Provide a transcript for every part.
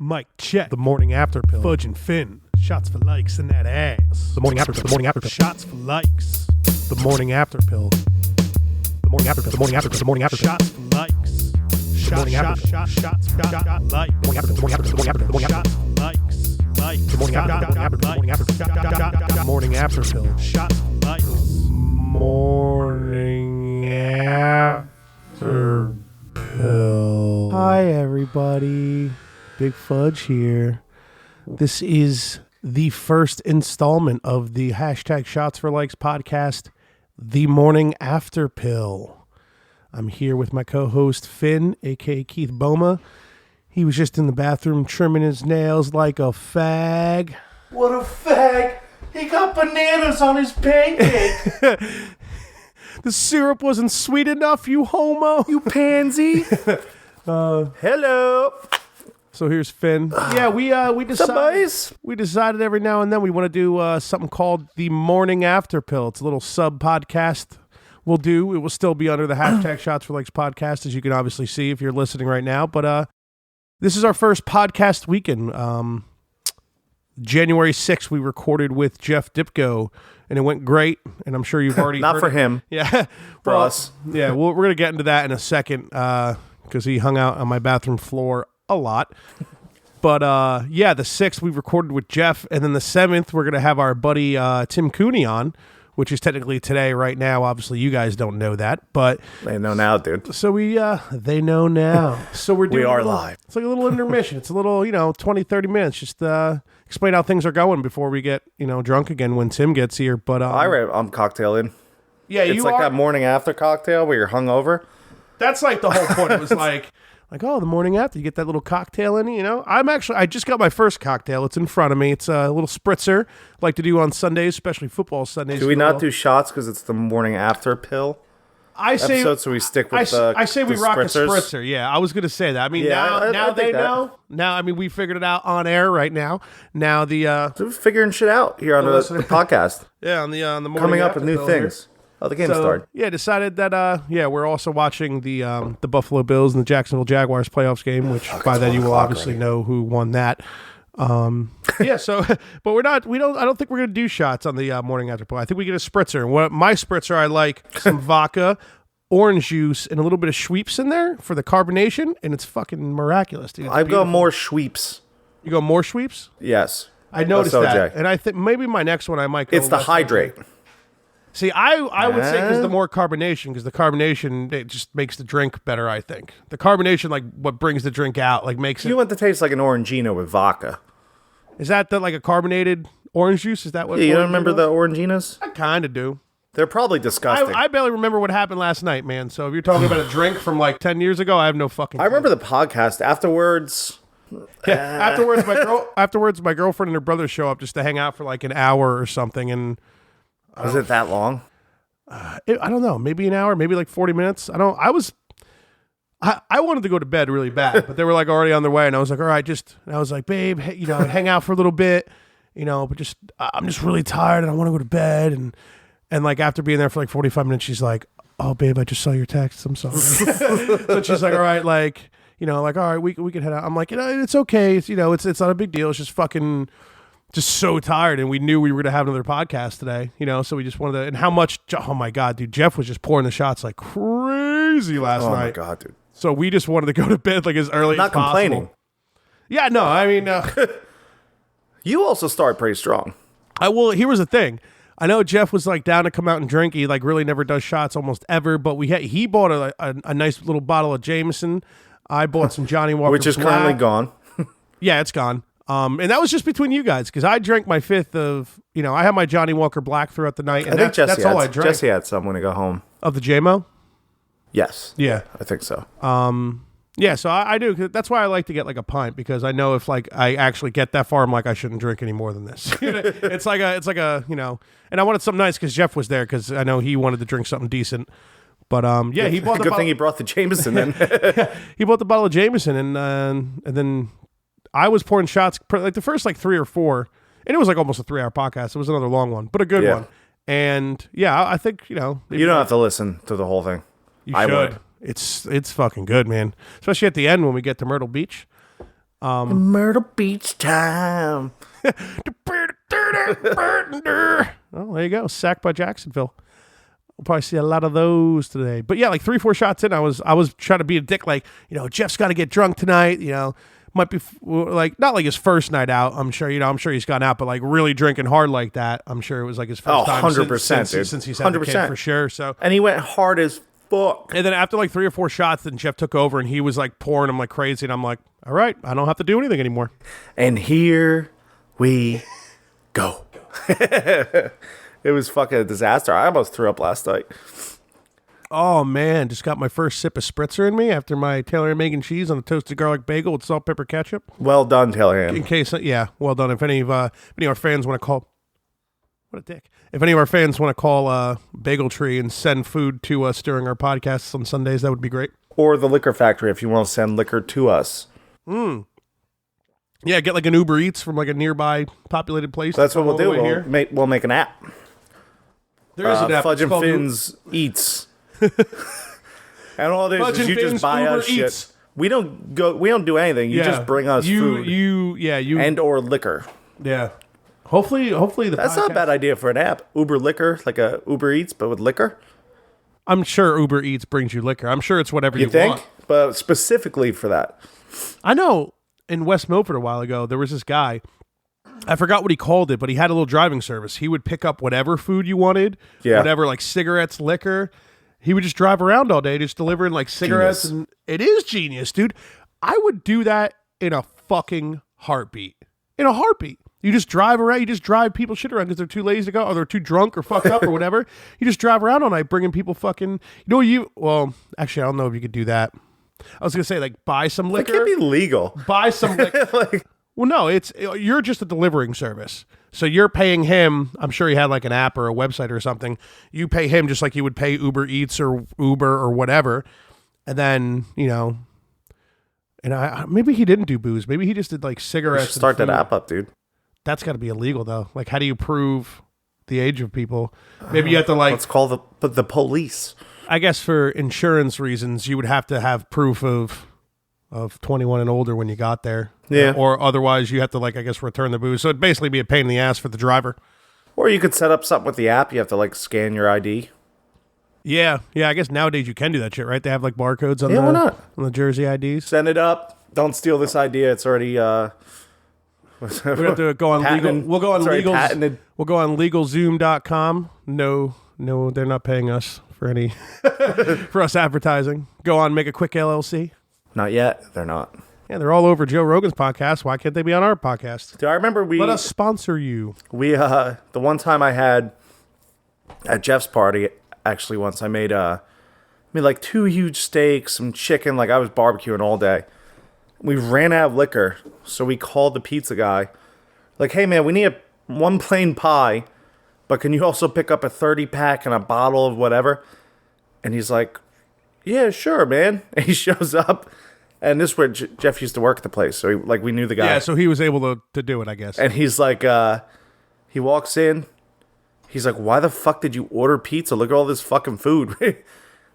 Mic check. The morning after pill. Fudge and Finn. Shots for likes in that ass. The morning after pill. The morning after pill. Shots for likes. The morning after pill. The morning after pill. The morning after pill. The morning after pill. Shots for likes. Shots like. The morning after pill. The morning after pill. The morning after pill. The morning after pill. Likes. Like. The morning after pill. The morning after pill. The morning after pill. Shots for likes. Morning after pill. Hi everybody. Big Fudge here. This is the first installment of the hashtag Shots for Likes podcast, The Morning After Pill. I'm here with my co-host Finn, aka Keith Boma. He was just in the bathroom trimming his nails like a fag. What a fag! He got bananas on his pancake! The syrup wasn't sweet enough, you homo. You pansy! Hello! So here's Finn. Yeah, we decided every now and then we want to do something called the Morning After Pill. It's a little sub podcast we'll do. It will still be under the hashtag Shots for Likes podcast, as you can obviously see if you're listening right now. But this is our first podcast weekend. January 6th, we recorded with Jeff Dipko, and it went great. And I'm sure you've already Not heard for it. him. Yeah, for us. Yeah, we're gonna get into that in a second because he hung out on my bathroom floor a lot. But yeah, the 6th we recorded with Jeff, and then the 7th we're gonna have our buddy Tim Cooney on, which is technically today right now. Obviously you guys don't know that, but They know now, dude. so they know now. So we're doing We are live. It's like a little intermission. It's a little 20-30 minutes, just explain how things are going before we get drunk again when Tim gets here. But I'm cocktailing. yeah, It's you like are that morning after cocktail where you're hungover. That's like the whole point. It was like, oh, the morning after, you get that little cocktail in you. I just got my first cocktail. It's in front of me. It's a little spritzer, like to do on Sundays, especially football Sundays. Do we not do shots because it's the morning after pill I say, episode, so we stick with I say we rock spritzers? a spritzer. Yeah, I was going to say that. I mean, Yeah, now I they think that. know. Now, I mean, we figured it out on air right now. Now So we're figuring shit out here on the podcast. yeah, on the morning Coming up after with new pill here. things. Oh, the game started. Yeah, decided that we're also watching the Buffalo Bills and the Jacksonville Jaguars playoffs game, which by then you will obviously know who won that. Yeah, so but I don't think we're gonna do shots on the morning after pill. I think we get a spritzer. And what my spritzer, I like some vodka, orange juice, and a little bit of Schweppes in there for the carbonation, and it's fucking miraculous, dude. It's I've got beautiful. more Schweppes. You go more Schweppes? Yes. I noticed OJ. that, and I think maybe my next one I might go. It's the less hydrate. See, I would say because the more carbonation, because the carbonation, it just makes the drink better, I think. The carbonation, like, what brings the drink out, like, makes it... You want to taste like an Orangino with vodka. Is that like a carbonated orange juice? Is that what... Yeah, you don't Orangino remember is? the Oranginas? I kind of do. They're probably disgusting. I barely remember what happened last night, man. So if you're talking about a drink from, like, 10 years ago, I have no fucking... I remember the podcast afterwards. Yeah, afterwards, my girlfriend and her brother show up just to hang out for, like, an hour or something, and... Was it that long? I don't know, maybe an hour, maybe like 40 minutes. I wanted to go to bed really bad, but they were like already on their way, and I was like, all right, and I was like, babe, hey, hang out for a little bit, but I'm just really tired and I want to go to bed. And like after being there for like 45 minutes, she's like, oh, babe, I just saw your text. I'm sorry. So she's like, all right, like, all right, we can head out. I'm like, it's okay. It's not a big deal. It's just fucking just so tired, and we knew we were going to have another podcast today, so we just wanted to, and how much, oh my God, dude, Jeff was just pouring the shots like crazy last night. Oh my God, dude. So we just wanted to go to bed like as early as possible. Not complaining. Yeah, no, I mean, You also start pretty strong. here was the thing. I know Jeff was like down to come out and drink. He like really never does shots almost ever, but he bought a nice little bottle of Jameson. I bought some Johnny Walker Which is Black. currently gone. Yeah, it's gone. And that was just between you guys, because I drank my fifth of, I had my Johnny Walker Black throughout the night, and I think that's all I drank. Jesse had some when he got home. Of the JMO? Yes. Yeah. I think so. Yeah, so I do. 'Cause that's why I like to get like a pint, because I know if like I actually get that far, I'm like, I shouldn't drink any more than this. It's like a and I wanted something nice because Jeff was there, because I know he wanted to drink something decent. But yeah, he bought the Good thing he brought the Jameson then. he bought the bottle of Jameson, and then I was pouring shots like the first like 3 or 4, and it was like almost a 3-hour podcast. It was another long one, but a good one. And yeah, I think you don't have to listen to the whole thing. I should. It's fucking good, man. Especially at the end when we get to Myrtle Beach. Myrtle Beach time. Oh, there you go. Sacked by Jacksonville. We'll probably see a lot of those today. But yeah, like 3-4 shots in, I was trying to be a dick. Like, Jeff's got to get drunk tonight. Might be like not like his first night out. I'm sure he's gone out, but like really drinking hard like that. I'm sure it was like his first time 100%, since he's had the kid for sure. So and he went hard as fuck. And then after like 3 or 4 shots, then Jeff took over and he was like pouring him like crazy. And I'm like, all right, I don't have to do anything anymore. And here we go. It was fucking a disaster. I almost threw up last night. Oh, man. Just got my first sip of spritzer in me after my Taylor and Megan cheese on a toasted garlic bagel with salt, pepper, ketchup. Well done, Taylor. In case, well done. If any of our fans want to call... What a dick. If any of our fans want to call Bagel Tree and send food to us during our podcasts on Sundays, that would be great. Or the Liquor Factory if you want to send liquor to us. Yeah, get like an Uber Eats from like a nearby populated place. That's what we'll do. We'll make an app. There is an app. Fudge and Finn's Eats. And all it is you just buy Uber us Eats. Shit. We don't do anything. You just bring us food. And or liquor. Yeah. Hopefully That's not a bad idea for an app. Uber Liquor, like a Uber Eats, but with liquor. I'm sure Uber Eats brings you liquor. I'm sure it's whatever you think? want. But specifically for that. I know in West Milford a while ago, there was this guy. I forgot what he called it, but he had a little driving service. He would pick up whatever food you wanted, whatever, like cigarettes, liquor. He would just drive around all day, just delivering like cigarettes. Genius. And it is genius, dude. I would do that in a fucking heartbeat. In a heartbeat. You just drive around. You just drive people shit around because they're too lazy to go, or they're too drunk or fucked up or whatever. You just drive around all night bringing people fucking... Well, actually, I don't know if you could do that. I was going to say, like, buy some liquor. It can't be legal. Buy some liquor. Well, no, you're just a delivering service. So you're paying him. I'm sure he had like an app or a website or something. You pay him just like you would pay Uber Eats or Uber or whatever. And then, and maybe he didn't do booze. Maybe he just did like cigarettes. Start that app up, dude. That's got to be illegal though. Like, how do you prove the age of people? Maybe you have to like... Let's call the police. I guess for insurance reasons, you would have to have proof of 21 and older when you got there. Yeah. Or otherwise you have to like, I guess, return the booze. So it'd basically be a pain in the ass for the driver. Or you could set up something with the app. You have to like scan your ID. Yeah. Yeah. I guess nowadays you can do that shit, right? They have like barcodes on why not? On the Jersey IDs. Send it up. Don't steal this idea. It's already, we have to go on patented. We'll go on legal. Patented. We'll go on legalzoom.com. No, they're not paying us for any, for us advertising. Go on, make a quick LLC. Not yet. They're not. Yeah, they're all over Joe Rogan's podcast. Why can't they be on our podcast? Dude, I remember let us sponsor you. We the one time I had at Jeff's party, actually once I made like 2 huge steaks, some chicken, like I was barbecuing all day. We ran out of liquor, so we called the pizza guy. Like, hey man, we need one plain pie, but can you also pick up a 30-pack and a bottle of whatever? And he's like, yeah, sure, man. And he shows up. And this is where Jeff used to work at the place. So, we knew the guy. Yeah, so he was able to do it, I guess. And he's like, he walks in. He's like, why the fuck did you order pizza? Look at all this fucking food.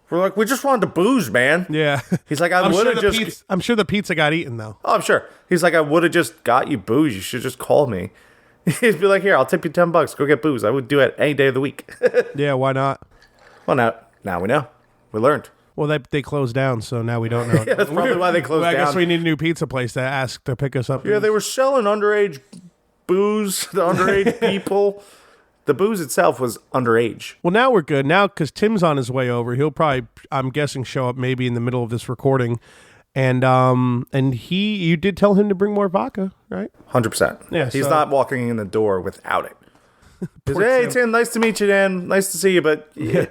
We're like, we just wanted to booze, man. Yeah. He's like, I would have just... I'm sure the pizza got eaten, though. Oh, I'm sure. He's like, I would have just got you booze. You should just call me. He'd be like, here, I'll tip you $10. Go get booze. I would do it any day of the week. Yeah, why not? Well, now we know. We learned. Well, they closed down, so now we don't know. Yeah, that's probably why they closed down. I guess we need a new pizza place to ask to pick us up. Yeah, they were selling underage booze to underage people. The booze itself was underage. Well, now we're good. Now, because Tim's on his way over, he'll probably, I'm guessing, show up maybe in the middle of this recording. And you did tell him to bring more vodka, right? 100%. Yeah, he's not walking in the door without it. Hey, Tim, nice to meet you, Dan. Nice to see you, but... Yeah.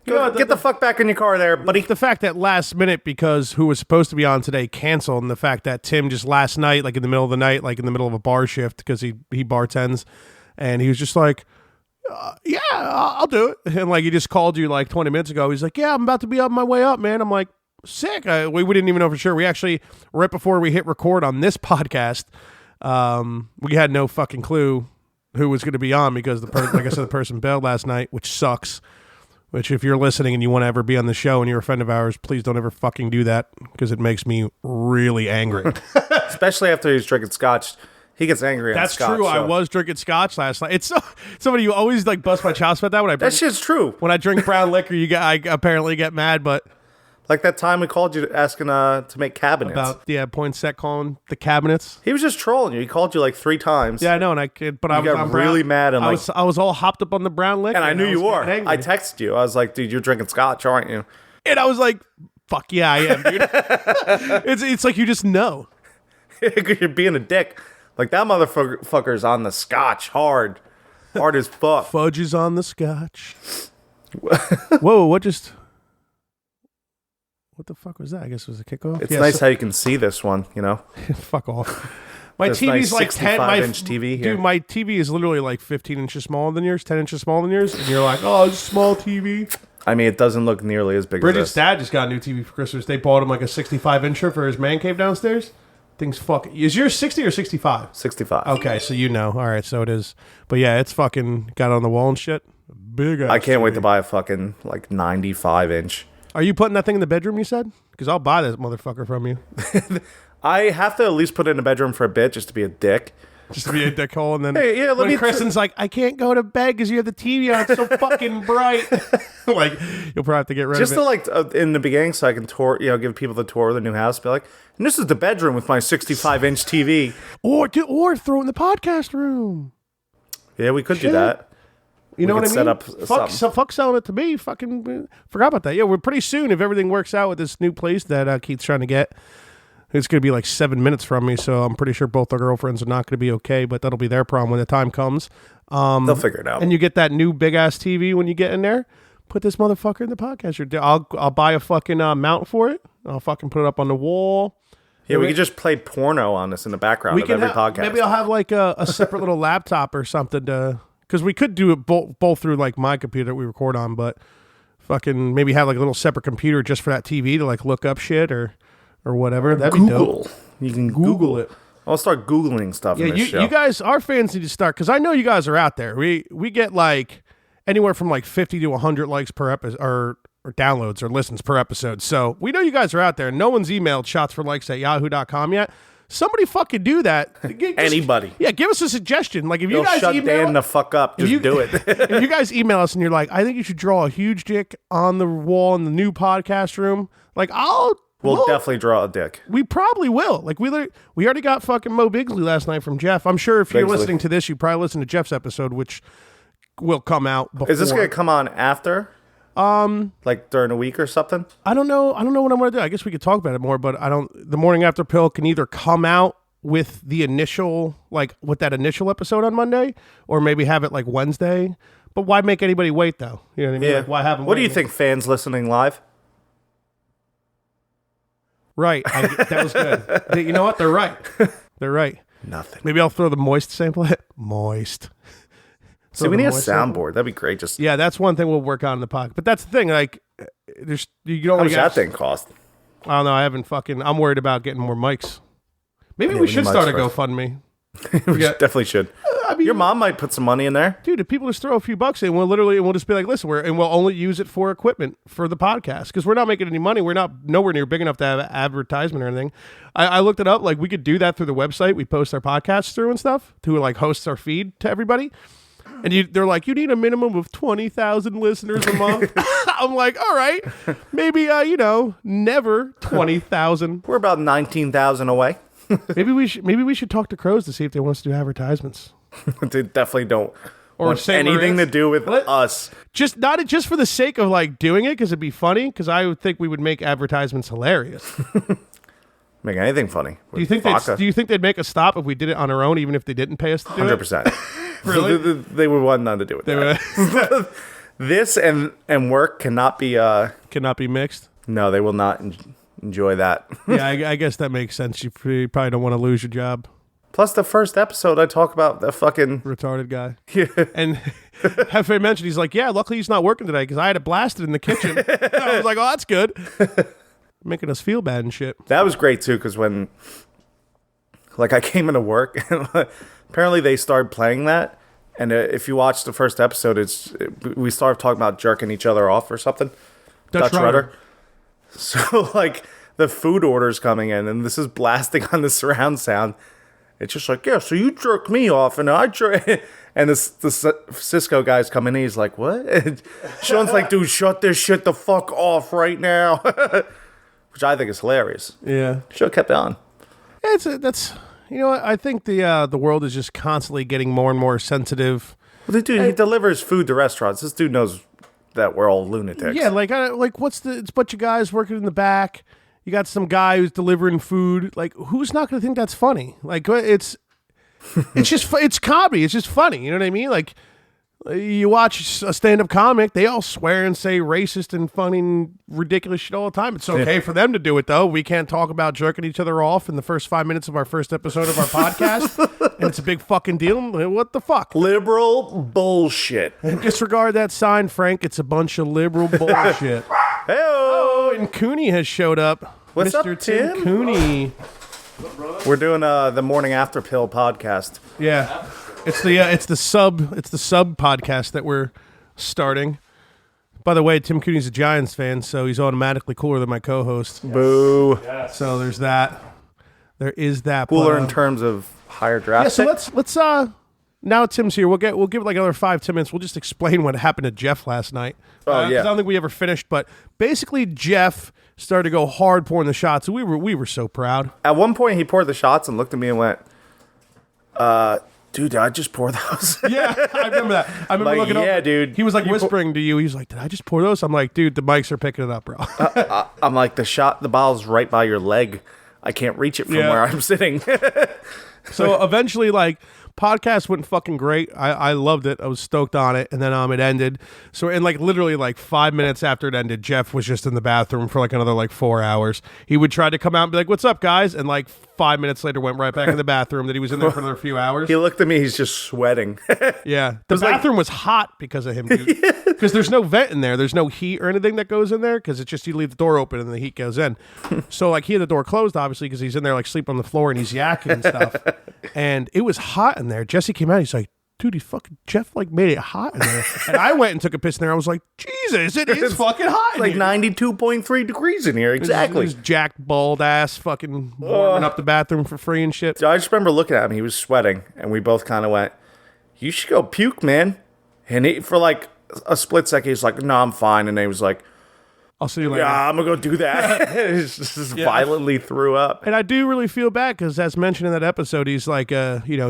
Get the fuck back in your car there, buddy. The fact that last minute, because who was supposed to be on today canceled, and the fact that Tim just last night, like in the middle of the night, like in the middle of a bar shift, because he bartends, and he was just like, yeah, I'll do it. And like he just called you like 20 minutes ago. He's like, yeah, I'm about to be on my way up, man. I'm like, sick. We didn't even know for sure. We actually, right before we hit record on this podcast, we had no fucking clue who was going to be on because like I said, the person bailed last night, which sucks. Which, if you're listening and you want to ever be on the show and you're a friend of ours, please don't ever fucking do that because it makes me really angry. Especially after he's drinking scotch. He gets angry on scotch. That's true. So. I was drinking scotch last night. It's somebody you always like bust my chops about that when I That shit's true. when I drink brown liquor. I apparently get mad, but Like that time we called you asking to make cabinets. about Poinsett calling the cabinets. He was just trolling you. He called you like 3 times. Yeah, I know, and I'm really mad and I was all hopped up on the brown liquor, And I knew you were. angry. I texted you. I was like, dude, you're drinking scotch, aren't you? And I was like, fuck yeah, I am, dude. it's like you just know. You're being a dick. Like that motherfucker's on the scotch hard as fuck. Fudge is on the scotch. Whoa, what the fuck was that? I guess it was a kickoff. It's nice how you can see this one, you know? Fuck off. My This TV's nice like 10. 65-inch TV here. Dude, my TV is literally like 15 inches smaller than yours, 10 inches smaller than yours, and you're like, oh, it's a small TV. I mean, it doesn't look nearly as big Bridget's as this. dad just got a new TV for Christmas. They bought him like a 65-incher for his man cave downstairs. Thing's fucking. Is yours 60 or 65? 65. Okay, so you know. All right, so it is. But yeah, it's fucking got it on the wall and shit. Big ass I can't wait TV. to buy a fucking like 95-inch. Are you putting that thing in the bedroom, you said? Because I'll buy that motherfucker from you. I have to at least put it in the bedroom for a bit just to be a dick. Just to be a dickhole, and then Hey, yeah, let when me Kristen's like, I can't go to bed because you have the TV on. It's so fucking bright. Like, you'll probably have to get rid Just of it. to like in the beginning so I can give people the tour of the new house. Be like, and this is the bedroom with my 65-inch TV. Or throw it in the podcast room. Yeah, we could Shit. do that. You know We what I could mean? set up Fuck selling it to me. Fucking forgot about that. Yeah, we're pretty soon, if everything works out with this new place that Keith's trying to get. It's going to be like 7 minutes from me, so I'm pretty sure both our girlfriends are not going to be okay, but that'll be their problem when the time comes. They'll figure it out. And you get that new big-ass TV when you get in there. Put this motherfucker in the podcast. I'll buy a fucking mount for it. I'll fucking put it up on the wall. Yeah, we could just play porno on this in the background of every podcast. Maybe I'll have like a separate little laptop or something to... Because we could do it both through like my computer that we record on, but fucking maybe have like a little separate computer just for that TV to like look up shit or whatever. That'd be dope. You can Google it. I'll start Googling stuff in this show. You guys, our fans need to start, because I know you guys are out there. We get like anywhere from like 50 to 100 likes per episode or downloads or listens per episode. So we know you guys are out there. No one's emailed shotsforlikes@yahoo.com yet. Somebody fucking do that. Anybody. Yeah, give us a suggestion. Like if you You'll guys shut email Dan the fuck up. Just do it. if you guys email us and you're like, I think you should draw a huge dick on the wall in the new podcast room, like We'll definitely draw a dick. we probably will. Like we already got fucking Mo Bigsley last night from Jeff. I'm sure if you're Bigsley. listening to this, you probably listened to Jeff's episode, which will come out before. Is this going to come on after? Like during a week or something? I don't know what I'm going to do. I guess we could talk about it more, but the morning after pill can either come out with the initial, like with that initial episode on Monday, or maybe have it like Wednesday. But why make anybody wait though? You know what I mean? Yeah. Like, why have them What do you wait? think, fans listening live? Right. That was good. You know what? They're right. They're right. Nothing. Maybe I'll throw the moist sample. Moist. See, we need a soundboard. That'd be great. Just Yeah, that's one thing we'll work on in the pocket. But that's the thing. Like, you don't. how much that thing cost? I don't know. I haven't fucking. I'm worried about getting more mics. Maybe Yeah, we we should need start a mics first. GoFundMe. We definitely should. I mean, Your mom might put some money in there. dude, if people just throw a few bucks in, we'll just be like, listen, we'll only use it for equipment for the podcast because we're not making any money. We're not nowhere near big enough to have advertisement or anything. I looked it up. Like we could do that through the website we post our podcasts through and stuff to like host our feed to everybody. And they're like, you need a minimum of 20,000 listeners a month. I'm like, all right, maybe never 20,000. We're about 19,000 away. Maybe we should talk to Crows to see if they want us to do advertisements. They definitely don't Or want St. anything Moritz. to do with us. Just not just for the sake of like doing it because it'd be funny. Because I would think we would make advertisements hilarious. Make anything funny. Do you think they'd make us stop if we did it on our own, even if they didn't pay us to do it? 100%. Really? They would want nothing to do with that. This and work cannot be. Cannot be mixed. No, they will not enjoy that. Yeah, I guess that makes sense. You probably don't want to lose your job, Plus, the first episode, I talk about the fucking. retarded guy. Yeah. And Hefe mentioned, he's like, yeah, luckily he's not working today because I had it blasted in the kitchen. I was like, oh, that's good. Making us feel bad and shit. That was great too, because when, like, I came into work, and apparently they started playing that, and if you watch the first episode, we started talking about jerking each other off or something. Dutch rudder. So like, the food orders coming in, and this is blasting on the surround sound. It's just like, yeah, so you jerk me off, and I jerk. And the Cisco guy's coming in. He's like, what? And Sean's like, dude, shut this shit the fuck off right now. Which I think is hilarious. Yeah. Show kept on. That's you know what? I think the world is just constantly getting more and more sensitive. Well, the dude, he delivers food to restaurants. This dude knows that we're all lunatics. Yeah, like it's a bunch of guys working in the back. You got some guy who's delivering food. Like, who's not going to think that's funny? Like, it's just it's comedy. It's just funny. You know what I mean? Like, you watch a stand-up comic, they all swear and say racist and funny and ridiculous shit all the time. It's okay for them to do it, though. We can't talk about jerking each other off in the first 5 minutes of our first episode of our podcast, and it's a big fucking deal. What the fuck? Liberal bullshit. Disregard that sign, Frank. It's a bunch of liberal bullshit. Hey-o! And Cooney has showed up. What's Mr. up, Tim? Cooney. We're doing the Morning After Pill podcast. Yeah. It's the sub podcast that we're starting. By the way, Tim Cooney's a Giants fan, so he's automatically cooler than my co-host. Yes. Boo. Yes. So there's that. There is that. Cooler in terms of higher draft. Yeah, so let's now Tim's here. We'll give it like another 5-10 minutes. We'll just explain what happened to Jeff last night. Oh yeah. I don't think we ever finished, but basically Jeff started to go hard pouring the shots. We were so proud. At one point, he poured the shots and looked at me and went, dude, did I just pour those? Yeah, I remember that. I remember like, looking up. Yeah, dude. He was like whispering to you. He was like, did I just pour those? I'm like, dude, the mics are picking it up, bro. I'm like, the bottle's right by your leg. I can't reach it from where I'm sitting. So eventually, like, podcast went fucking great. I loved it. I was stoked on it. And then it ended. So in like literally like 5 minutes after it ended, Jeff was just in the bathroom for like another like 4 hours. He would try to come out and be like, what's up, guys? And like 5 minutes later went right back in the bathroom that he was in there for another few hours. He looked at me, he's just sweating. Yeah. The bathroom was hot because of him, dude. Because there's no vent in there. There's no heat or anything that goes in there because it's just you leave the door open and the heat goes in. So like he had the door closed, obviously, because he's in there like sleeping on the floor and he's yakking and stuff. And it was hot in there. Jesse came out. He's like, dude, Jeff like made it hot in there. And I went and took a piss in there. I was like, Jesus, it is fucking hot. Like 92.3 degrees in here. Exactly. His jacked bald ass fucking warming up the bathroom for free and shit. So I just remember looking at him. He was sweating, and we both kind of went, "You should go puke, man." And for like a split second, he's like, "No, I'm fine." And then he was like, I'll see you later. Yeah, I'm gonna go do that. He just violently threw up. And I do really feel bad because, as mentioned in that episode, he's like,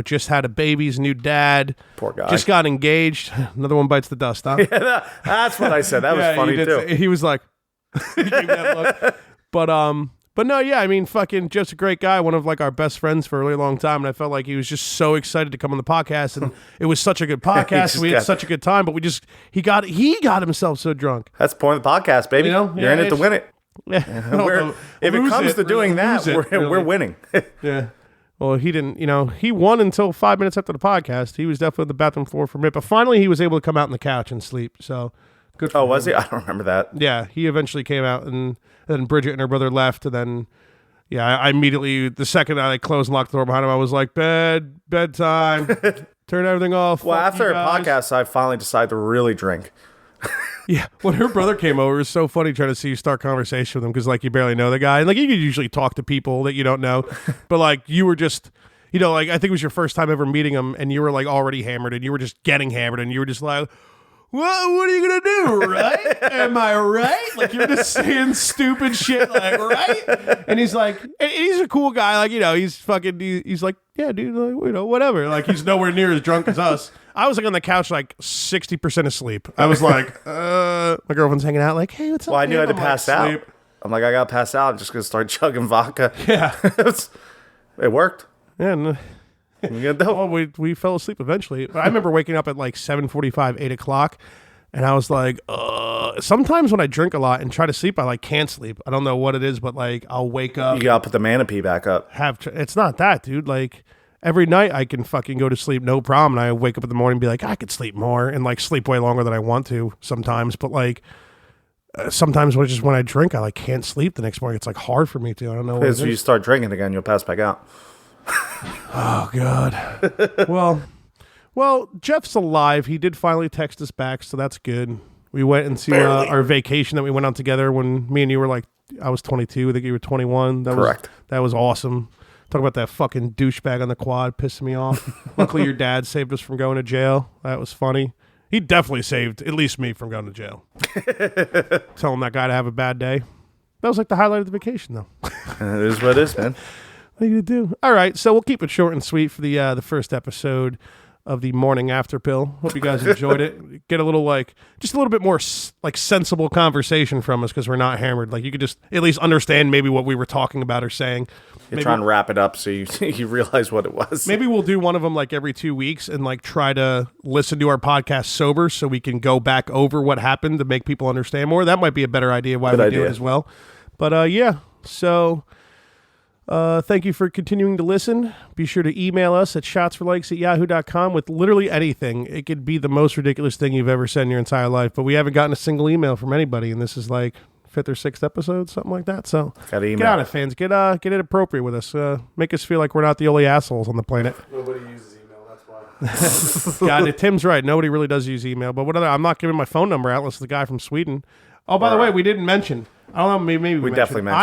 just had a baby, he's a new dad. Poor guy. Just got engaged. Another one bites the dust, huh? Yeah, that's what I said. That was funny too. He was like, he gave me that look. But no, yeah, I mean, fucking Jeff's a great guy, one of like our best friends for a really long time, and I felt like he was just so excited to come on the podcast, and it was such a good podcast. We had such a good time, but he got himself so drunk. That's the point of the podcast, baby. You're in it to win it. Yeah. If it comes to doing that, we're winning. Yeah. Well, he didn't, he won until 5 minutes after the podcast. He was definitely on the bathroom floor for a minute, but finally he was able to come out on the couch and sleep. So good for him. Was he? I don't remember that. Yeah, he eventually came out, and then Bridget and her brother left, and then, I immediately, the second I closed and locked the door behind him, I was like, bedtime, turn everything off. Well, after a podcast, I finally decided to really drink. Yeah, when her brother came over, it was so funny trying to see you start conversation with him because, like, you barely know the guy. And, like, you could usually talk to people that you don't know. But, like, you were just, like, I think it was your first time ever meeting him, and you were, like, already hammered, and you were just getting hammered, and you were just like, well, what are you going to do, right? Am I right? Like, you're just saying stupid shit, like, right? And he's like, and he's a cool guy. Like, he's like, yeah, dude, like, whatever. Like, he's nowhere near as drunk as us. I was like on the couch like 60% asleep. I was like, my girlfriend's hanging out like, hey, what's up? Well, I knew I had to pass out. I'm like, I got to pass out. I'm just going to start chugging vodka. Yeah. It worked. Yeah. Well, we fell asleep eventually. I remember waking up at like 7:45, 8 o'clock. And I was like, sometimes when I drink a lot and try to sleep, I like can't sleep. I don't know what it is, but like I'll wake up. You got to put the Manapee back up. It's not that, dude. Like, every night I can fucking go to sleep, no problem. And I wake up in the morning and be like, I could sleep more and like sleep way longer than I want to sometimes. But like sometimes when I drink, I like can't sleep the next morning. It's like hard for me to. I don't know. Because you start drinking again, you'll pass back out. Oh, God. Well, Jeff's alive. He did finally text us back, so that's good. We went into our vacation that we went on together when me and you were like, I was 22, I think you were 21. Correct. That was awesome. Talk about that fucking douchebag on the quad pissing me off. Luckily, your dad saved us from going to jail. That was funny. He definitely saved at least me from going to jail. Telling that guy to have a bad day. That was like the highlight of the vacation, though. It is what it is, man. What are you going to do? All right, so we'll keep it short and sweet for the first episode of the morning after pill. Hope you guys enjoyed it. Get a little just a little bit more sensible conversation from us because we're not hammered. Like you could just at least understand maybe what we were talking about or saying. You're trying to wrap it up so you realize what it was. Maybe we'll do one of them like every 2 weeks and like try to listen to our podcast sober so we can go back over what happened to make people understand more. That might be a better idea why we do it as well. But yeah, so thank you for continuing to listen. Be sure to email us at shotsforlikes@yahoo.com with literally anything. It could be the most ridiculous thing you've ever said in your entire life, but we haven't gotten a single email from anybody, and this is like 5th or 6th episode, something like that. So get on it, fans. Get it appropriate with us. Make us feel like we're not the only assholes on the planet. Nobody uses email, that's why. God, Tim's right. Nobody really does use email, but I'm not giving my phone number out unless the guy from Sweden. Oh, by the way, we didn't mention. I don't know. Maybe we definitely mentioned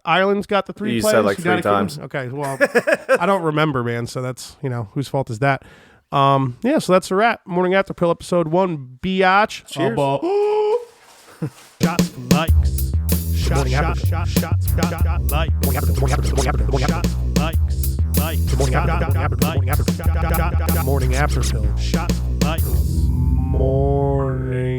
Ireland's got the 3 you players. said like 3 times. Okay, well, I don't remember, man. So that's whose fault is that? Yeah. So that's a wrap. Morning After Pill, episode 1. Biatch. Cheers. Shots for likes. Shots like. Morning After Pill. Shots like. Morning